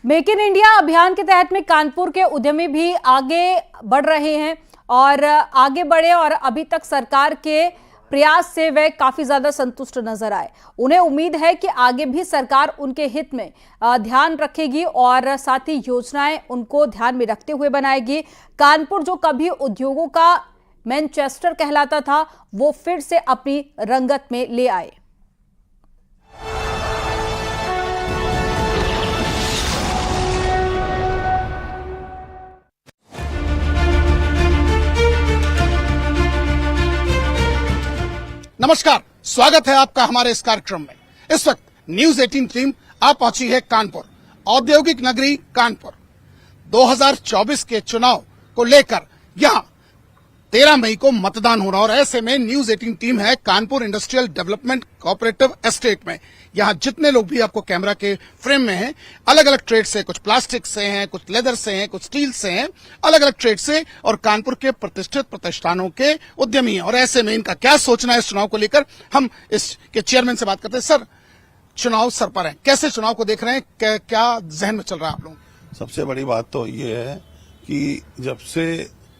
Make in India अभियान के तहत में कानपुर के उद्यमी भी आगे बढ़ रहे हैं और आगे बढ़े और अभी तक सरकार के प्रयास से वे काफी ज्यादा संतुष्ट नजर आए। उन्हें उम्मीद है कि आगे भी सरकार उनके हित में ध्यान रखेगी और साथ ही योजनाएं उनको ध्यान में रखते हुए बनाएगी। कानपुर जो कभी उद्योगों का मैनचेस्टर कहलाता था, वो फिर से अपनी रंगत में ले आए। नमस्कार, स्वागत है आपका हमारे इस कार्यक्रम में। इस वक्त न्यूज 18 टीम आ पहुंची है कानपुर, औद्योगिक नगरी कानपुर। 2024 के चुनाव को लेकर यहां 13 मई को मतदान हो रहा और ऐसे में न्यूज 18 टीम है Kanpur industrial development cooperative estate में। यहां जितने लोग भी आपको कैमरा के फ्रेम में हैं, अलग अलग ट्रेड से, कुछ प्लास्टिक से हैं, कुछ लेदर से हैं, कुछ स्टील से हैं, अलग अलग ट्रेड से और कानपुर के प्रतिष्ठित प्रतिष्ठानों के उद्यमी हैं। और ऐसे में इनका क्या सोचना है इस चुनाव को लेकर, हम इसके चेयरमैन से बात करते हैं। सर, चुनाव सर पर है, कैसे चुनाव को देख रहे हैं, क्या जहन में चल रहा है आप लोगों? सबसे बड़ी बात तो ये है कि जब से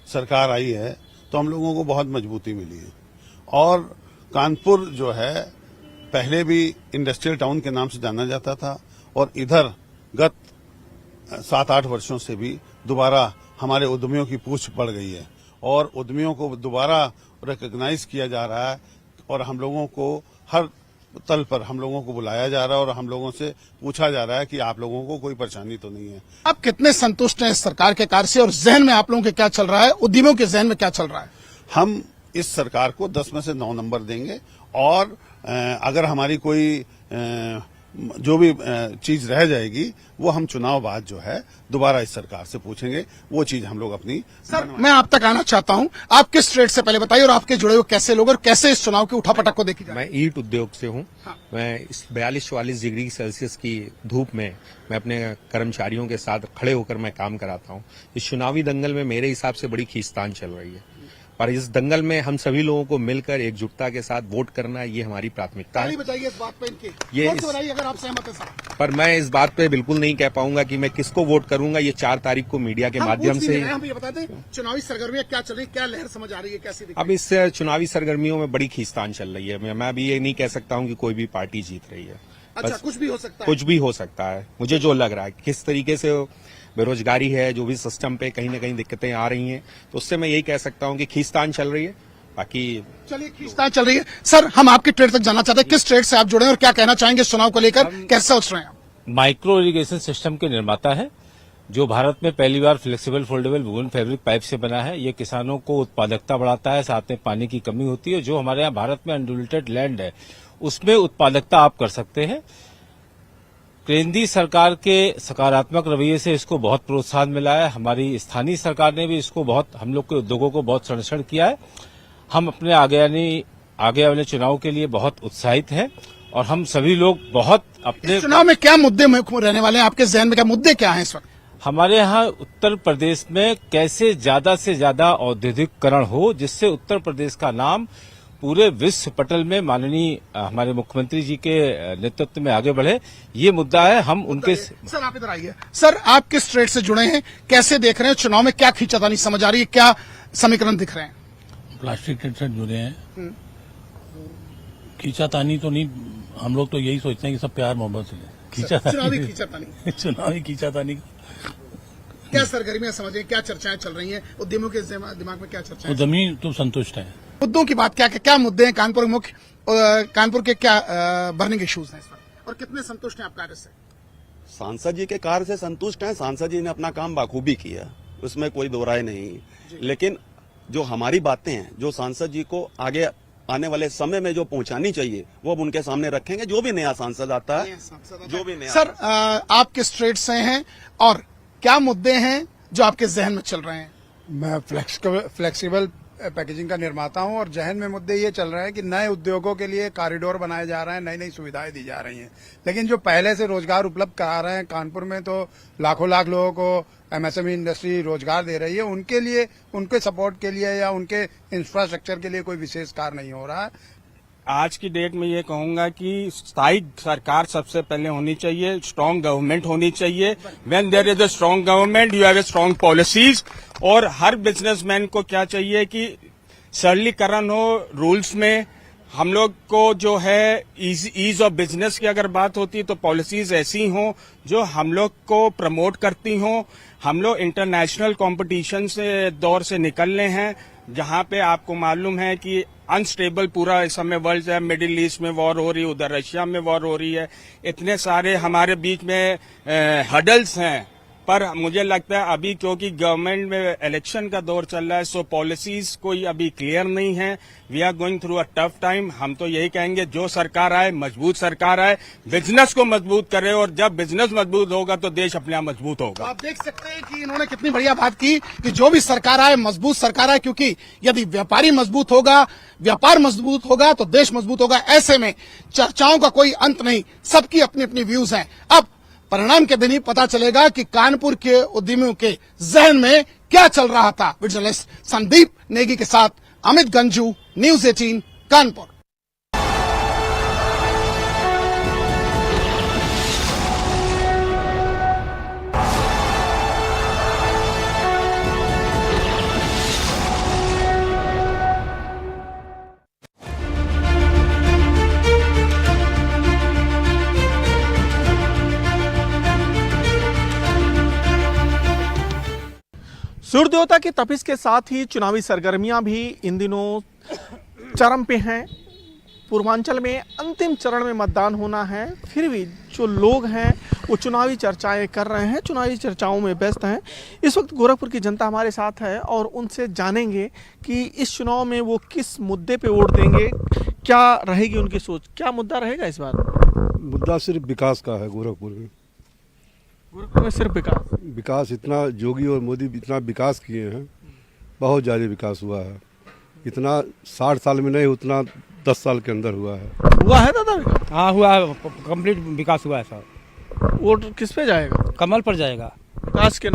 सरकार आई है तो हम लोगों को बहुत मजबूती मिली है और कानपुर जो है पहले भी इंडस्ट्रियल टाउन के नाम से जाना जाता था और इधर गत 7-8 वर्षों से भी दोबारा हमारे उद्यमियों की पूछ बढ़ गई है और उद्यमियों को दोबारा रिकॉग्नाइज किया जा रहा है और हम लोगों को हर तल पर हम लोगों को बुलाया जा रहा है और हम लोगों से पूछा जा रहा है कि आप लोगों को कोई परेशानी तो नहीं है। आप कितने संतुष्ट हैं इस सरकार के कार्य से और जहन में आप लोगों के क्या चल रहा है, उद्यमियों के जहन में क्या चल रहा है? हम इस सरकार को 10 में से 9 नंबर देंगे और अगर हमारी कोई जो भी चीज रह जाएगी वो हम चुनाव बाद जो है दोबारा इस सरकार से पूछेंगे, वो चीज हम लोग अपनी। सर, मैं आप तक आना चाहता हूं, आप किस ट्रेड से पहले बताइए और आपके जुड़े हुए कैसे लोग और कैसे इस चुनाव की उठापटक को देखी जाए? मैं ईंट उद्योग से हूं। हाँ। मैं इस 42-44 डिग्री सेल्सियस की धूप में मैं अपने कर्मचारियों के साथ खड़े होकर मैं काम कराता हूं। इस चुनावी दंगल में मेरे हिसाब से बड़ी खींचतान चल रही है और इस दंगल में हम सभी लोगों को मिलकर एकजुटता के साथ वोट करना, ये हमारी प्राथमिकता है। बताइए इस बात पे इनकी, अगर आप सहमत हैं सर। पर मैं इस बात पे बिल्कुल नहीं कह पाऊंगा कि मैं किसको वोट करूंगा। ये 4 तारीख को मीडिया के माध्यम से हम ये बता दें, चुनावी सरगर्मियां क्या चल रही है, क्या लहर समझ आ रही है, कैसी दिख रही है? अब इस चुनावी सरगर्मियों में बड़ी खींचतान चल रही है। मैं अभी ये नहीं कह सकता हूँ कि कोई भी पार्टी जीत रही है। अच्छा, कुछ भी हो सकता है। कुछ भी हो सकता है। मुझे जो लग रहा है किस तरीके से बेरोजगारी है, जो भी सिस्टम पे कहीं न कहीं दिक्कतें आ रही हैं, तो उससे मैं यही कह सकता हूँ कि खींचतान चल रही है। बाकी चलिए, खींचतान चल रही है। सर, हम आपकी ट्रेड तक जानना चाहते हैं, किस ट्रेड से आप जुड़े हैं और क्या कहना चाहेंगे इस चुनाव को लेकर, कैसे सोच रहे हैं? माइक्रो इरिगेशन सिस्टम के निर्माता है जो भारत में पहली बार flexible foldable woollen fabric pipe से बना है। ये किसानों को उत्पादकता बढ़ाता है, साथ में पानी की कमी होती है। जो हमारे यहाँ भारत में अनडिल्यूटेड लैंड है उसमें उत्पादकता आप कर सकते हैं। केंद्रीय सरकार के सकारात्मक रवैये से इसको बहुत प्रोत्साहन मिला है। हमारी स्थानीय सरकार ने भी इसको बहुत, हम लोग के उद्योगों को बहुत संरक्षण किया है। हम अपने आगे वाले चुनाव के लिए बहुत उत्साहित हैं और हम सभी लोग बहुत अपने चुनाव में क्या मुद्दे रहने वाले हैं, आपके जहन में क्या मुद्दे क्या हैं इस वक्त? हमारे यहाँ उत्तर प्रदेश में कैसे ज्यादा से ज्यादा औद्योगिकरण हो, जिससे उत्तर प्रदेश का नाम पूरे विश्व पटल में माननीय हमारे मुख्यमंत्री जी के नेतृत्व में आगे बढ़े, ये मुद्दा है। हम उनके सर, आप इधर आइए। सर, आप किस ट्रेड से जुड़े हैं, कैसे देख रहे हैं चुनाव में, क्या खींचातानी समझ आ रही है, क्या समीकरण दिख रहे हैं? प्लास्टिक ट्रेड से जुड़े हैं। खींचातानी तो नहीं, हम लोग तो यही सोचते हैं कि सब प्यार मोहब्बत से खींचातानी चुनावी खींचातानी। क्या सरगर्मियां समझें, क्या चर्चाएं चल रही हैं, उद्यमियों के दिमाग में क्या चर्चाएं? उद्यमी तो संतुष्ट है। मुद्दों की बात क्या मुद्दे हैं कानपुर मुख्य, कानपुर के क्या बर्निंग इश्यूज हैं इस वक्त और कितने संतुष्ट हैं आप कार्य से? सांसद जी के कार्य से संतुष्ट हैं। सांसद जी ने अपना काम बाखूबी किया, उसमें कोई दो राय नहीं। लेकिन जो हमारी बातें हैं, जो सांसद जी को आगे आने वाले समय में जो पहुंचानी चाहिए, वो अब उनके सामने रखेंगे। जो भी नया सांसद आता है, जो भी नया। सर, आप किस ट्रेड से हैं और क्या मुद्दे हैं जो आपके जहन में चल रहे हैं? मैं फ्लेक्सिबल पैकेजिंग का निर्माता हूं और जहन में मुद्दे ये चल रहे हैं कि नए उद्योगों के लिए कॉरिडोर बनाए जा रहे हैं, नई नई सुविधाएं दी जा रही हैं, लेकिन जो पहले से रोजगार उपलब्ध करा रहे हैं कानपुर में, तो लाखों लाख लोगों को एमएसएमई इंडस्ट्री रोजगार दे रही है, उनके लिए, उनके सपोर्ट के लिए या उनके इंफ्रास्ट्रक्चर के लिए कोई विशेष कार्य नहीं हो रहा है। आज की डेट में ये कहूंगा कि स्थायी सरकार सबसे पहले होनी चाहिए, स्ट्रांग गवर्नमेंट होनी चाहिए। When there is a strong government you have a strong policies. और हर बिजनेसमैन को क्या चाहिए कि सरलीकरण हो रूल्स में। हम लोग को जो है ईज ऑफ बिजनेस की अगर बात होती है तो पॉलिसीज ऐसी हों जो हम लोग को प्रमोट करती हों। हम लोग इंटरनेशनल कंपटीशन से दौर से निकल रहे हैं जहां पे आपको मालूम है कि अनस्टेबल पूरा इस समय वर्ल्ड है। मिडिल ईस्ट में वॉर हो रही है, उधर रशिया में वॉर हो रही है। इतने सारे हमारे बीच में हडल्स हैं। पर मुझे लगता है अभी क्योंकि गवर्नमेंट में इलेक्शन का दौर चल रहा है सो पॉलिसीज कोई अभी क्लियर नहीं है। We are going through a tough time. हम तो यही कहेंगे जो सरकार आए, मजबूत सरकार आए, बिजनेस को मजबूत करे और जब बिजनेस मजबूत होगा तो देश अपने आप मजबूत होगा। आप देख सकते हैं कि इन्होंने कितनी बढ़िया बात की कि जो भी सरकार आए मजबूत सरकार आए, क्योंकि यदि व्यापारी मजबूत होगा, व्यापार मजबूत होगा तो देश मजबूत होगा। ऐसे में चर्चाओं का कोई अंत नहीं, सबकी अपनी अपनी व्यूज हैं। अब परिणाम के दिन ही पता चलेगा कि कानपुर के उद्यमियों के जहन में क्या चल रहा था। जर्नलिस्ट संदीप नेगी के साथ अमित गंजू, न्यूज 18 कानपुर। सूर्योदय की तपिश के साथ ही चुनावी सरगर्मियां भी इन दिनों चरम पे हैं। पूर्वांचल में अंतिम चरण में मतदान होना है, फिर भी जो लोग हैं वो चुनावी चर्चाएं कर रहे हैं, चुनावी चर्चाओं में व्यस्त हैं। इस वक्त गोरखपुर की जनता हमारे साथ है और उनसे जानेंगे कि इस चुनाव में वो किस मुद्दे पे वोट देंगे, क्या रहेगी उनकी सोच, क्या मुद्दा रहेगा इस बार। मुद्दा सिर्फ विकास का है। गोरखपुर में सिर्फ विकास इतना योगी और मोदी इतना विकास किए हैं, बहुत ज़्यादा विकास हुआ है। इतना 60 साल में नहीं, उतना 10 साल के अंदर हुआ है दादा। हाँ हुआ है, कंप्लीट विकास हुआ है सर। वोट किस पे जाएगा? कमल पर जाएगा, विकास के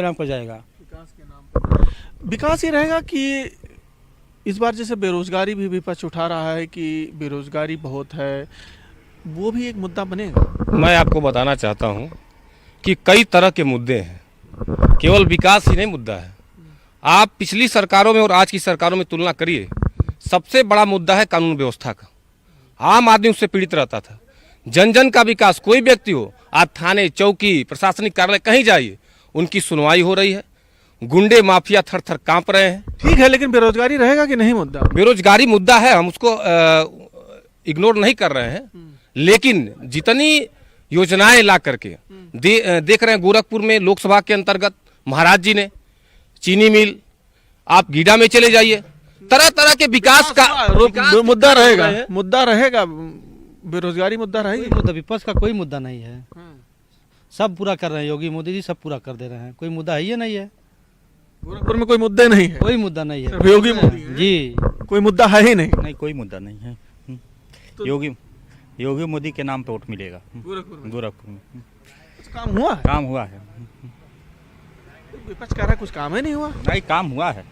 नाम पर जाएगा। विकास ये रहेगा कि इस बार जैसे बेरोजगारी भी विपक्ष उठा रहा है कि बेरोजगारी बहुत है, वो भी एक मुद्दा बनेगा। मैं आपको बताना चाहता हूँ कि कई तरह के मुद्दे हैं, केवल विकास ही नहीं मुद्दा है। आप पिछली सरकारों में और आज की सरकारों में तुलना करिए, सबसे बड़ा मुद्दा है कानून व्यवस्था का। आम आदमी उससे पीड़ित रहता था। जन जन का विकास, कोई व्यक्ति हो, आप थाने, चौकी, प्रशासनिक कार्यालय कहीं जाइए, उनकी सुनवाई हो रही है। गुंडे माफिया थर थर कांप रहे हैं। ठीक है, लेकिन बेरोजगारी रहेगा कि नहीं मुद्दा? बेरोजगारी मुद्दा है, हम उसको इग्नोर नहीं कर रहे हैं, लेकिन जितनी योजनाएं ला करके देख रहे हैं गोरखपुर में लोकसभा के अंतर्गत महाराज जी ने चीनी मिल, आप गीडा में चले जाइए, तरह तरह के विकास का मुद्दा रहेगा। बेरोजगारी मुद्दा रहेगी। मुद्दा विपक्ष का कोई मुद्दा नहीं है, सब पूरा कर रहे हैं। योगी मोदी जी सब पूरा कर दे रहे हैं, कोई मुद्दा ही नहीं है। गोरखपुर में कोई मुद्दे नहीं है, कोई मुद्दा नहीं है। योगी मोदी जी, कोई मुद्दा है ही नहीं। नहीं, कोई मुद्दा नहीं है। योगी मोदी के नाम पे वोट मिलेगा गोरखपुर में। कुछ काम हुआ है? काम हुआ है। विपक्ष कह रहा है कुछ काम ही नहीं हुआ। नहीं, काम हुआ है।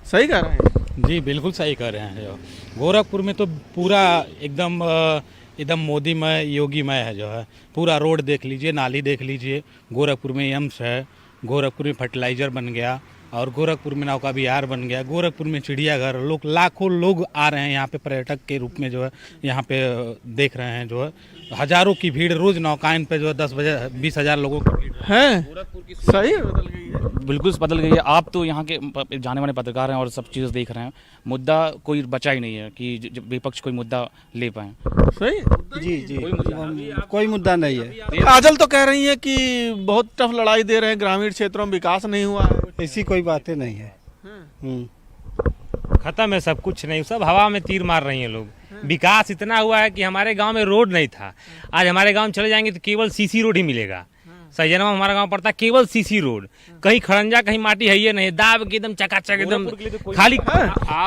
सही कह रहे हैं जी, बिल्कुल सही कह रहे हैं। गोरखपुर में तो पूरा एकदम मोदीमय, योगीमय है। जो है पूरा रोड देख लीजिए, नाली देख लीजिए। गोरखपुर में एम्स है, गोरखपुर में फर्टिलाइजर बन गया और गोरखपुर में नौका विहार बन गया। गोरखपुर में चिड़ियाघर, लाखों लोग आ रहे हैं यहाँ पे पर्यटक के रूप में, जो है यहाँ पे देख रहे हैं। जो है हजारों की भीड़ रोज नौकायन पे, जो है 10-20 हजार लोगों की भीड़ है। सही बदल गई है, बिल्कुल बदल गई है। आप तो यहाँ के जाने माने पत्रकार हैं और सब चीज़ देख रहे हैं। मुद्दा कोई बचा ही नहीं है कि विपक्ष कोई मुद्दा ले पाए। सही जी, कोई मुद्दा नहीं है। काजल तो कह रही है कि बहुत टफ लड़ाई दे रहे हैं, ग्रामीण क्षेत्रों में विकास नहीं हुआ है। ऐसी कोई बातें नहीं है। खत्म है सब कुछ नहीं, सब हवा में तीर मार रही हैं लोग। विकास इतना हुआ है कि हमारे गांव में रोड नहीं था, आज हमारे गांव में चले जाएंगे तो केवल सीसी रोड ही मिलेगा। सैजनवा हमारा गांव पड़ता है, केवल सीसी रोड, कहीं खड़ंजा कहीं माटी है ये नहीं, दाब के एकदम चकाचक एकदम खाली।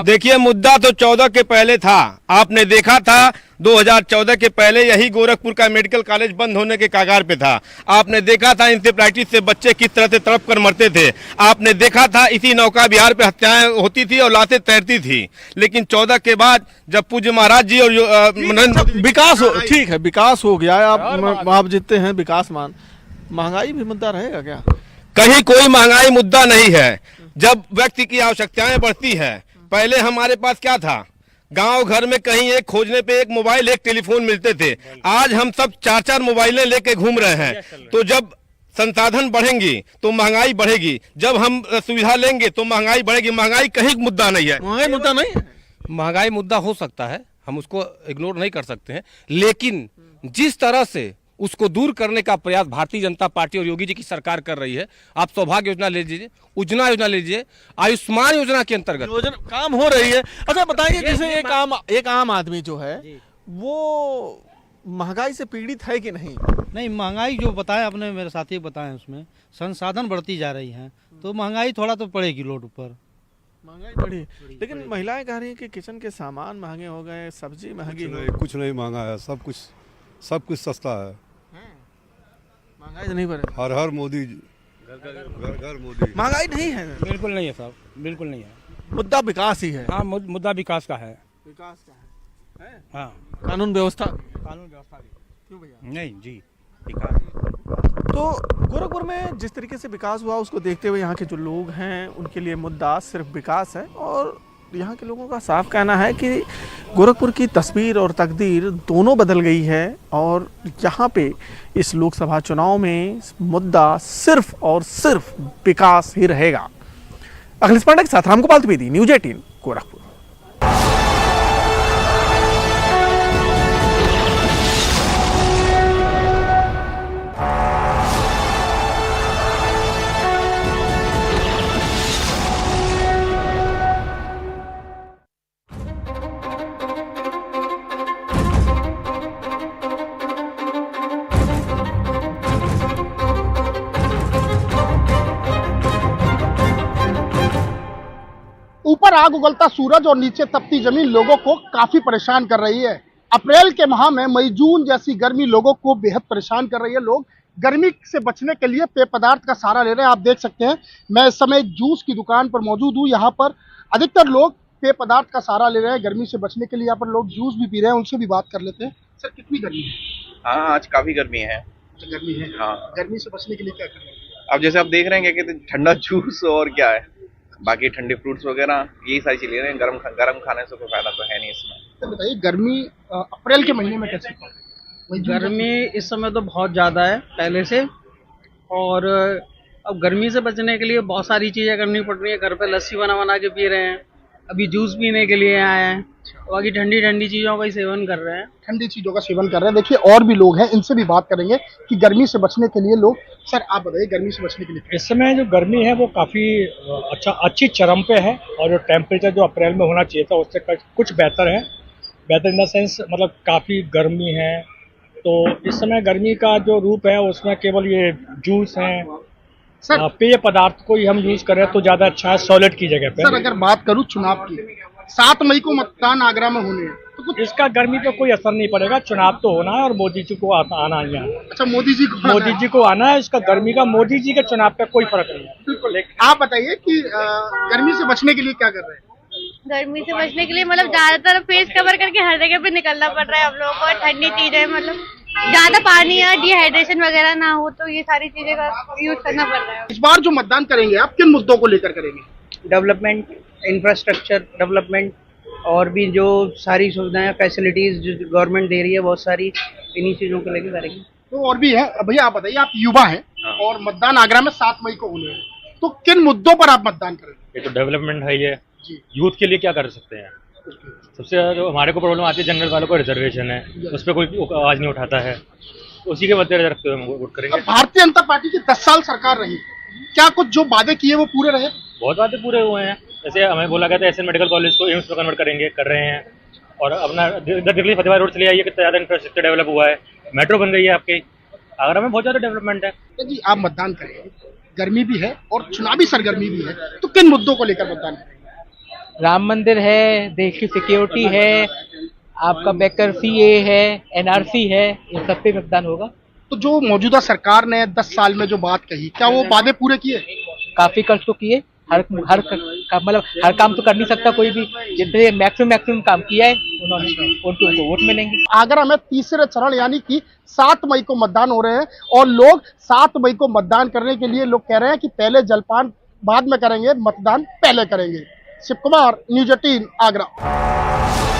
देखिए मुद्दा तो 14 के पहले था, आपने देखा था 2014 के पहले यही गोरखपुर का मेडिकल कॉलेज बंद होने के कगार पे था। आपने देखा था इंसेफ्लाइटिस से बच्चे किस तरह से तड़प कर मरते थे। आपने देखा था इसी नौका विहार पे हत्याएं होती थी और लाशें तैरती थी। लेकिन 14 के बाद जब पूज्य महाराज जी और विकास हो, ठीक है विकास हो गया, आप जीतते हैं विकासमान, महंगाई भी मुद्दा रहेगा क्या? कहीं कोई महंगाई मुद्दा नहीं है। जब व्यक्ति की आवश्यकताएं बढ़ती है, पहले हमारे पास क्या था, गांव घर में कहीं एक खोजने पे एक मोबाइल एक टेलीफोन मिलते थे। आज हम सब 4-4 मोबाइलें लेके घूम रहे हैं। तो जब संसाधन बढ़ेंगी तो महंगाई बढ़ेगी, जब हम सुविधा लेंगे तो महंगाई बढ़ेगी। महंगाई कहीं मुद्दा नहीं है। महंगाई मुद्दा नहीं है। महंगाई मुद्दा हो सकता है, हम उसको इग्नोर नहीं कर सकते हैं, लेकिन जिस तरह से उसको दूर करने का प्रयास भारतीय जनता पार्टी और योगी जी की सरकार कर रही है। आप सौभाग्य योजना ले लीजिए, उज्ज्वला योजना ले लीजिए, आयुष्मान योजना के अंतर्गत योजना काम हो रही है। अच्छा बताइए, जैसे एक आम आदमी जो है वो महंगाई से पीड़ित है कि नहीं? नहीं, महंगाई जो बताया आपने, मेरे साथी बताए, उसमें संसाधन बढ़ती जा रही हैं तो महंगाई थोड़ा तो पड़ेगी लोड ऊपर। महंगाई बढ़ी, लेकिन महिलाएं कह रही हैं कि किचन के सामान महंगे हो गए, सब्जी महंगी हो गई। कुछ नहीं महंगा है, सब कुछ सस्ता है। महंगाई तो नहीं बढ़े। हर हर मोदी, घर मोदी। महंगाई नहीं है, बिल्कुल नहीं है साहब, बिल्कुल नहीं है। मुद्दा विकास ही है। हाँ, मुद्दा विकास का है। विकास का है। हाँ, कानून व्यवस्था क्यों भैया? नहीं जी, विकास। तो गोरखपुर में जिस तरीके से विकास हुआ उसको देखते हुए यहाँ के जो लोग हैं उनके लिए मुद्दा सिर्फ विकास है। और यहाँ के लोगों का साफ कहना है कि गोरखपुर की तस्वीर और तकदीर दोनों बदल गई है और यहाँ पे इस लोकसभा चुनाव में मुद्दा सिर्फ और सिर्फ विकास ही रहेगा। अखिलेश पांडे के साथ रामगोपाल द्विवेदी, न्यूज़ 18 गोरखपुर। ऊपर आग उगलता सूरज और नीचे तपती जमीन लोगों को काफी परेशान कर रही है। अप्रैल के माह में मई जून जैसी गर्मी लोगों को बेहद परेशान कर रही है। लोग गर्मी से बचने के लिए पेय पदार्थ का सहारा ले रहे हैं। आप देख सकते हैं, मैं इस समय जूस की दुकान पर मौजूद हूँ। यहाँ पर अधिकतर लोग पेय पदार्थ का सहारा ले रहे हैं गर्मी से बचने के लिए। यहाँ पर लोग जूस भी पी रहे हैं, उनसे भी बात कर लेते हैं। सर, कितनी गर्मी है? हाँ, आज काफी गर्मी है। गर्मी है? हाँ। गर्मी से बचने के लिए क्या कर रहे हैं? अब जैसे आप देख रहे हैं कि ठंडा जूस और क्या है, बाकी ठंडे फ्रूट्स वगैरह यही सारी चीजें हैं। गरम खाने से कोई फायदा तो है नहीं इसमें। तो बताइए, गर्मी अप्रैल के महीने में कैसी? गर्मी इस समय तो बहुत ज़्यादा है पहले से, और अब गर्मी से बचने के लिए बहुत सारी चीज़ें करनी पड़ रही है। घर पे लस्सी बना के पी रहे हैं, अभी जूस पीने के लिए आए हैं, बाकी ठंडी ठंडी चीज़ों का ही सेवन कर रहे हैं। ठंडी चीज़ों का सेवन कर रहे हैं। देखिए, और भी लोग हैं, इनसे भी बात करेंगे कि गर्मी से बचने के लिए लोग। सर, आप बताइए, गर्मी से बचने के लिए? इस समय जो गर्मी है वो काफ़ी अच्छी चरम पे है, और जो टेम्परेचर जो अप्रैल में होना चाहिए था उससे कुछ बेहतर है। बेहतर इन द सेंस मतलब काफ़ी गर्मी है। तो इस समय गर्मी का जो रूप है उसमें केवल ये जूस हैं, पेय पदार्थ को ही हम यूज करें तो ज्यादा अच्छा है सॉलिड की जगह पे। सर, अगर बात करूं चुनाव की, 7 मई को मतदान आगरा में होने हैं, तो कुछ इसका गर्मी पे कोई असर नहीं पड़ेगा। चुनाव तो होना है और मोदी जी को आना ही है। अच्छा, मोदी जी को आना है। इसका गर्मी का मोदी जी के चुनाव पे कोई फर्क नहीं है। बिल्कुल। आप बताइए कि गर्मी से बचने के लिए क्या कर रहे हैं? गर्मी से बचने के लिए मतलब ज्यादातर फेस कवर करके हर जगह पे निकलना पड़ रहा है हम लोगों को। ठंडी चीजें, मतलब ज्यादा पानी या डिहाइड्रेशन वगैरह ना हो, तो ये सारी चीजें का यूज करना पड़ रहा है। इस बार जो मतदान करेंगे आप किन मुद्दों को लेकर करेंगे? डेवलपमेंट, इंफ्रास्ट्रक्चर डेवलपमेंट, और भी जो सारी सुविधाएं फैसिलिटीज जो गवर्नमेंट दे रही है बहुत सारी, इन्हीं चीजों को लेकर करेंगे। तो और भी है। भैया, आप बताइए, आप युवा हैं और मतदान आगरा में 7 मई को होने हैं, तो किन मुद्दों पर आप मतदान करेंगे? ये तो डेवलपमेंट है। ये यूथ के लिए क्या कर सकते हैं? सबसे जो हमारे को प्रॉब्लम आती है, जनरल वालों को रिजर्वेशन है, उस पर कोई आवाज नहीं उठाता है, उसी के मद्देनजर रखते हुए हम वोट करेंगे। भारतीय जनता पार्टी की 10 साल सरकार रही, क्या कुछ जो वादे किए वो पूरे रहे? बहुत वादे पूरे हुए हैं। जैसे हमें बोला गया था एसएन मेडिकल कॉलेज को एम्स में कन्वर्ट करेंगे, कर रहे हैं। और अपना दिल्ली फतेहाबाद रोड चले आइए, कितना ज़्यादा इंफ्रास्ट्रक्चर डेवलप हुआ है। मेट्रो बन गई है आपकी, आगरा में बहुत ज्यादा डेवलपमेंट है। जी आप मतदान करें, गर्मी भी है और चुनावी सरगर्मी भी है, तो किन मुद्दों को लेकर मतदान करेंगे? राम मंदिर है, देश की सिक्योरिटी है, आपका बेकर सीए है, एनआरसी है, इन सब पे मतदान होगा। तो जो मौजूदा सरकार ने 10 साल में जो बात कही, क्या वो वादे पूरे किए? काफी कष्ट तो किए, मतलब हर काम तो कर नहीं सकता कोई भी, जितने मैक्सिमम काम किया है उन्होंने, उनको वोट मिलेंगे। आगरा में तीसरे चरण यानी कि 7 मई को मतदान हो रहे हैं और लोग 7 मई को मतदान करने के लिए लोग कह रहे हैं कि पहले जलपान बाद में करेंगे, मतदान पहले करेंगे। शिव कुमार, न्यूज़ 18 आगरा।